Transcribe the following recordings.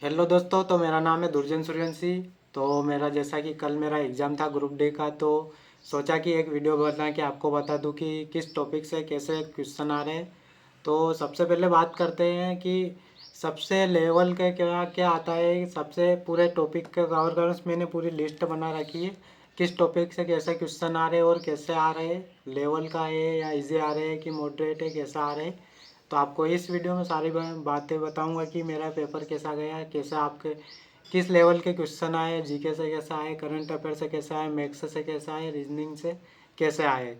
Hello दोस्तों, तो मेरा नाम है दुर्जन सूर्यवंशी। तो मेरा जैसा कि कल मेरा एग्ज़ाम था ग्रुप डी का, तो सोचा कि एक वीडियो बना के आपको बता दूं कि किस टॉपिक से कैसे क्वेश्चन आ रहे हैं। तो सबसे पहले बात करते हैं कि सबसे लेवल के क्या क्या आता है। सबसे पूरे टॉपिक का कवर करना, मैंने पूरी लिस्ट बना रखी है किस टॉपिक से कैसे क्वेश्चन आ रहे हैं और कैसे आ रहे हैं, लेवल का है या इजी आ रहे हैं कि मॉडरेट है, कैसा आ रहे हैं। तो आपको इस वीडियो में सारी बातें बताऊंगा कि मेरा पेपर कैसा गया, कैसे आपके किस लेवल के क्वेश्चन आए, जीके से कैसा आए, करंट अफेयर से कैसा आए, मैथ्स से कैसा आए, रीजनिंग से कैसे आए।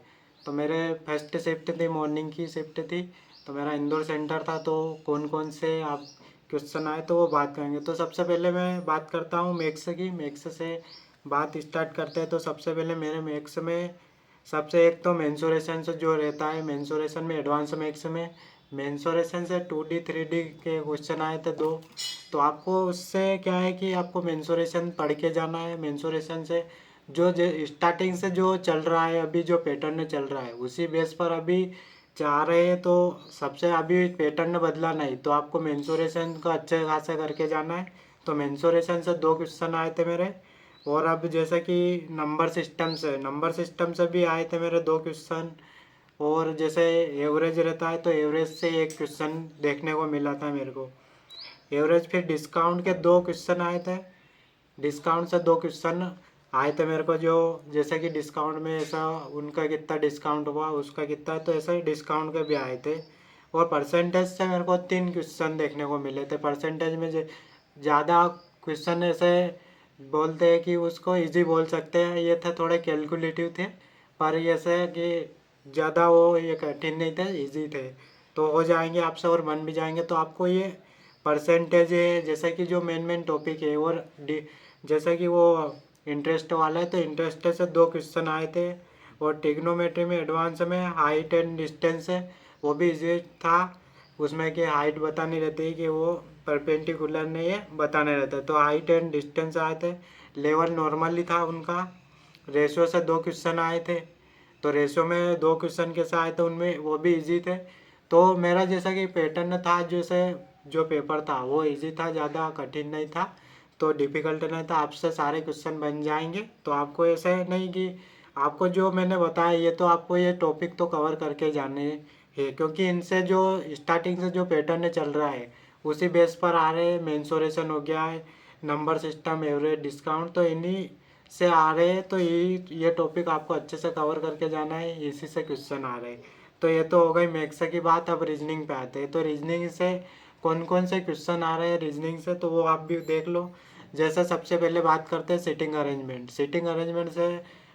तो मेरे फर्स्ट शिफ्ट थी, मॉर्निंग की शिफ्ट थी। तो मेरा इंदौर सेंटर था। तो कौन कौन से आप क्वेश्चन आए तो वो बात करेंगे। तो सबसे पहले मैं बात करता हूँ मैथ्स की। मैथ्स से बात स्टार्ट करते हैं। तो सबसे पहले मेरे मैथ्स में सबसे एक तो मेंसुरेशन से जो रहता है, मेंसुरेशन में एडवांस मैथ्स में मेंसुरेशन से 2D 3D के क्वेश्चन आए थे दो। तो आपको उससे क्या है कि आपको मेंसुरेशन पढ़ के जाना है। मेंसुरेशन से जो स्टार्टिंग से जो चल रहा है, अभी जो पैटर्न चल रहा है उसी बेस पर अभी चाह रहे हैं। तो सबसे अभी पैटर्न बदला नहीं, तो आपको मेंसुरेशन का अच्छे खासा करके जाना है। तो मेंसुरेशन से दो क्वेश्चन आए थे मेरे। और अब जैसे कि नंबर सिस्टम से भी आए थे मेरे दो क्वेश्चन। और जैसे एवरेज रहता है तो एवरेज से एक क्वेश्चन देखने को मिला था मेरे को। एवरेज, फिर डिस्काउंट के दो क्वेश्चन आए थे। डिस्काउंट से दो क्वेश्चन आए थे मेरे को, जो जैसे कि डिस्काउंट में ऐसा उनका कितना डिस्काउंट हुआ, उसका कितना, तो ऐसा ही डिस्काउंट के भी आए थे। और परसेंटेज से मेरे को तीन क्वेश्चन देखने को मिले थे। परसेंटेज में ज़्यादा क्वेश्चन ऐसे बोलते हैं कि उसको इजी बोल सकते हैं, ये थे थोड़े कैलकुलेटिव थे। पर ऐसे कि ज़्यादा वो ये कठिन नहीं थे, इजी थे। तो हो जाएंगे आपसे और बन भी जाएंगे। तो आपको ये परसेंटेज है जैसे कि जो मेन मेन टॉपिक है। और जैसे कि वो इंटरेस्ट वाला है तो इंटरेस्ट से दो क्वेश्चन आए थे। और टिग्नोमेट्री में एडवांस में हाइट एंड डिस्टेंस है, वो भी इजी था। उसमें कि हाइट बतानी रहती है कि वो परपेंडिकुलर नहीं है, बताने रहता है। तो हाइट एंड डिस्टेंस आए थे। लेवल नॉर्मली था उनका। रेशियो से दो क्वेश्चन आए थे। तो रेशियो में दो क्वेश्चन कैसे आए थे, उनमें वो भी इजी थे। तो मेरा जैसा कि पैटर्न था, जैसे जो पेपर था वो इजी था, ज़्यादा कठिन नहीं था, तो डिफ़िकल्ट नहीं था। आपसे सारे क्वेश्चन बन जाएंगे। तो आपको ऐसे नहीं कि आपको जो मैंने बताया ये तो आपको ये टॉपिक तो कवर करके जाने हैं, क्योंकि इनसे जो स्टार्टिंग से जो पैटर्न चल रहा है उसी बेस पर आ रहे हैं। मेंसुरेशन हो गया है, नंबर सिस्टम, एवरेज, डिस्काउंट, तो इन्हीं से आ रहे हैं। तो ये टॉपिक आपको अच्छे से कवर करके जाना है, इसी से क्वेश्चन आ रहे हैं। तो ये तो हो गई मैथ्स की बात। अब रीजनिंग पे आते हैं। तो रीजनिंग से कौन कौन से क्वेश्चन आ रहे हैं रीजनिंग से, तो वो आप भी देख लो। जैसे सबसे पहले बात करते हैं सिटिंग अरेंजमेंट। सिटिंग अरेंजमेंट से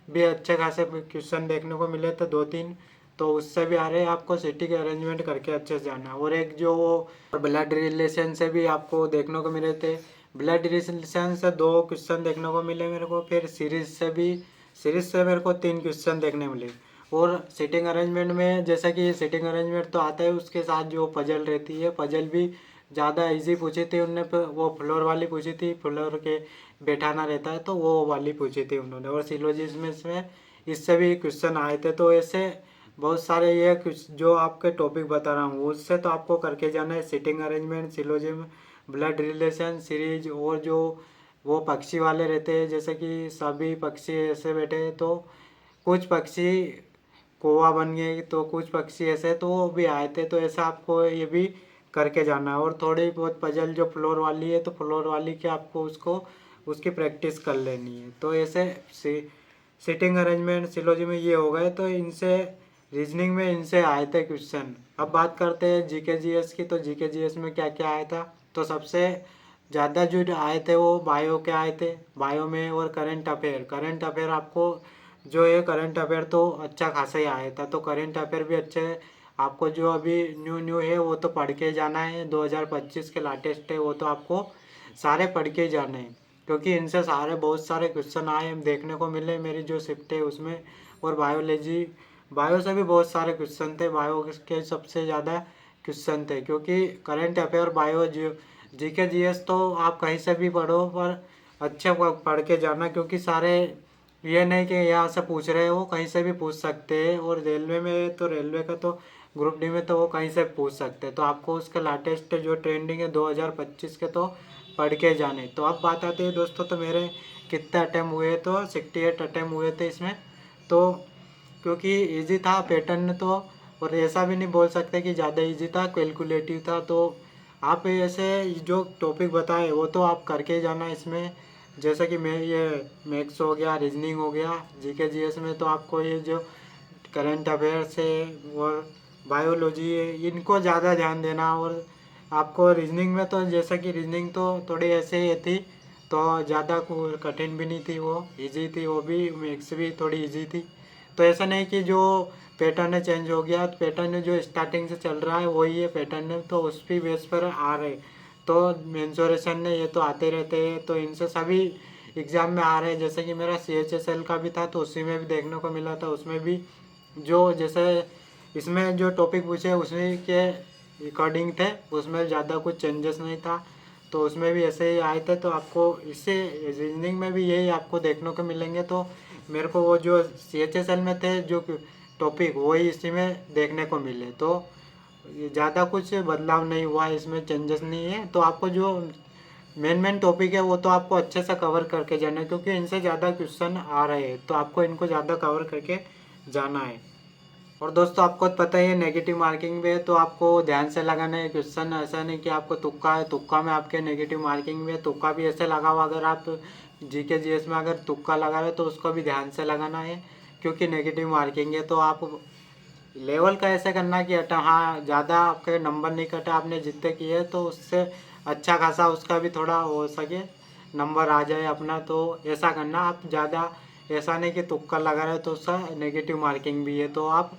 भी अच्छे खासे क्वेश्चन देखने को मिले थे दो तीन। तो उससे भी आ रहे हैं, आपको सिटिंग अरेंजमेंट करके अच्छे से जाना है। और एक जो वो ब्लड रिलेशन से भी आपको देखने को मिले थे। ब्लड रिलेशन से दो क्वेश्चन देखने को मिले मेरे को। फिर सीरीज से मेरे को तीन क्वेश्चन देखने मिले। और सिटिंग अरेंजमेंट में जैसा कि सिटिंग अरेंजमेंट तो आता है, उसके साथ जो पजल रहती है, पजल भी ज़्यादा इजी पूछी थी उनने। वो फ्लोर वाली पूछी थी, फ्लोर के बैठाना रहता है तो वो वाली पूछी थी उन्होंने। और सिलोजिज्म में इससे भी क्वेश्चन आए थे। तो ऐसे बहुत सारे ये कुछ जो आपके टॉपिक बता रहा हूँ उससे तो आपको करके जाना है। Sitting arrangement, syllogism, blood relation, series, और जो वो पक्षी वाले रहते हैं, जैसे कि सभी पक्षी ऐसे बैठे हैं तो कुछ पक्षी कौवा बन गए, तो कुछ पक्षी ऐसे तो वो भी आए थे। तो ऐसा आपको ये भी करके जाना है। और थोड़ी बहुत पजल जो फ्लोर वाली है तो फ्लोर वाली के आपको उसको उसकी प्रैक्टिस कर लेनी है। तो ऐसे सिटिंग अरेंजमेंट, सिलोजी में ये हो गए। तो इनसे रीजनिंग में इनसे आए थे क्वेश्चन। अब बात करते हैं जीके जीएस की। तो जीके जीएस में क्या क्या आया था। तो सबसे ज़्यादा जो आए थे वो बायो के आए थे, बायो में। और करंट अफेयर आपको जो है, करंट अफेयर तो अच्छा खासा ही आया था। तो करंट अफेयर भी अच्छे आपको जो अभी न्यू न्यू है वो तो पढ़ के जाना है। 2025 के लाटेस्ट है वो तो आपको सारे पढ़ के ही जाने हैं, क्योंकि इनसे सारे बहुत सारे क्वेश्चन आए देखने को मिले मेरी जो शिफ्ट है उसमें। और बायोलॉजी, बायो से भी बहुत सारे क्वेश्चन थे। बायो के सबसे ज़्यादा क्वेश्चन थे, क्योंकि current affair, bio, GK GS तो आप कहीं से भी पढ़ो, पर अच्छे पढ़ के जाना, क्योंकि सारे ये नहीं कि यहाँ से पूछ रहे हो, कहीं से भी पूछ सकते हैं। और रेलवे में तो रेलवे का तो ग्रुप डी में तो वो कहीं से पूछ सकते हैं। तो आपको उसका लेटेस्ट जो ट्रेंडिंग है 2025 के, तो पढ़ के जाने। तो अब बात आती है दोस्तों, तो मेरे कितने अटैम्प्ट हुए, तो 68 अटैम्प्ट हुए थे इसमें। तो क्योंकि इजी था पैटर्न, तो और ऐसा भी नहीं बोल सकते कि ज़्यादा इजी था, कैलकुलेटिव था। तो आप ऐसे जो टॉपिक बताए वो तो आप करके ही जाना इसमें। जैसे कि मैं ये मैथ्स हो गया, रीजनिंग हो गया, जीके जीएस में तो आपको ये जो करंट अफेयर्स है और बायोलॉजी है, इनको ज़्यादा ध्यान देना। और आपको रीजनिंग में तो जैसा कि रीजनिंग तो थोड़ी ऐसे ही थी, तो ज़्यादा कठिन भी नहीं थी, वो इजी थी। वो भी मैथ्स भी थोड़ी इजी थी। तो ऐसा नहीं कि जो पैटर्न चेंज हो गया, तो पैटर्न जो स्टार्टिंग से चल रहा है वही है पैटर्न, तो उस भी बेस पर आ रहे। तो मेंसुरेशन ने ये तो आते रहते हैं, तो इनसे सभी एग्ज़ाम में आ रहे हैं। जैसे कि मेरा CHSL का भी था, तो उसी में भी देखने को मिला था। उसमें भी जो जैसे इसमें जो टॉपिक पूछे उसी के अकॉर्डिंग थे, उसमें ज़्यादा कुछ चेंजेस नहीं था। तो उसमें भी ऐसे ही आए थे। तो आपको इससे रीजनिंग में भी यही आपको देखने को मिलेंगे। तो मेरे को वो जो CHSL में थे जो टॉपिक, वही इसी में देखने को मिले। तो ज़्यादा कुछ बदलाव नहीं हुआ, इसमें चेंजेस नहीं है। तो आपको जो मेन टॉपिक है वो तो आपको अच्छे से कवर करके जाना है, क्योंकि इनसे ज़्यादा क्वेश्चन आ रहे हैं, तो आपको इनको ज़्यादा कवर करके जाना है। और दोस्तों आपको पता ही है नेगेटिव मार्किंग में तो आपको ध्यान से लगाना है क्वेश्चन। ऐसा नहीं कि आपको तुक्का है, तुक्का में आपके नेगेटिव मार्किंग में तुक्का भी ऐसे लगा हुआ, अगर आप जीके जीएस में अगर तुक्का लगा रहे तो उसको भी ध्यान से लगाना है, क्योंकि नेगेटिव मार्किंग है। तो आप लेवल का ऐसे करना कि अटा हाँ ज़्यादा आपके नंबर नहीं कटे, आपने जितने किए तो उससे अच्छा खासा उसका भी थोड़ा हो सके नंबर आ जाए अपना। तो ऐसा करना आप ज़्यादा, ऐसा नहीं कि तुक्का लगा रहे तो उसका नेगेटिव मार्किंग भी है। तो आप,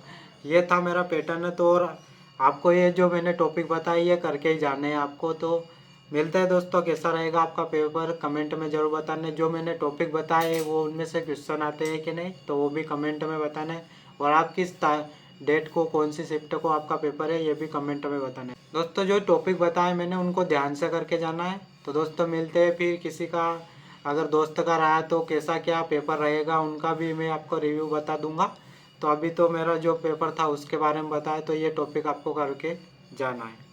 ये था मेरा पैटर्न है। तो और आपको ये जो मैंने टॉपिक बताई ये करके ही जाने हैं आपको। तो मिलता है दोस्तों, कैसा रहेगा आपका पेपर कमेंट में ज़रूर बताना। जो मैंने टॉपिक बताए वो उनमें से क्वेश्चन आते हैं कि नहीं, तो वो भी कमेंट में बताना है। और आप किस डेट को, कौन सी शिफ्ट को आपका पेपर है, ये भी कमेंट में बताना है। दोस्तों जो टॉपिक बताए मैंने उनको ध्यान से करके जाना है। तो दोस्तों मिलते हैं फिर किसी का, अगर दोस्त का रहा तो कैसा क्या पेपर रहेगा उनका भी मैं आपको रिव्यू बता दूंगा। तो अभी तो मेरा जो पेपर था उसके बारे में बताया, तो ये टॉपिक आपको करके जाना है।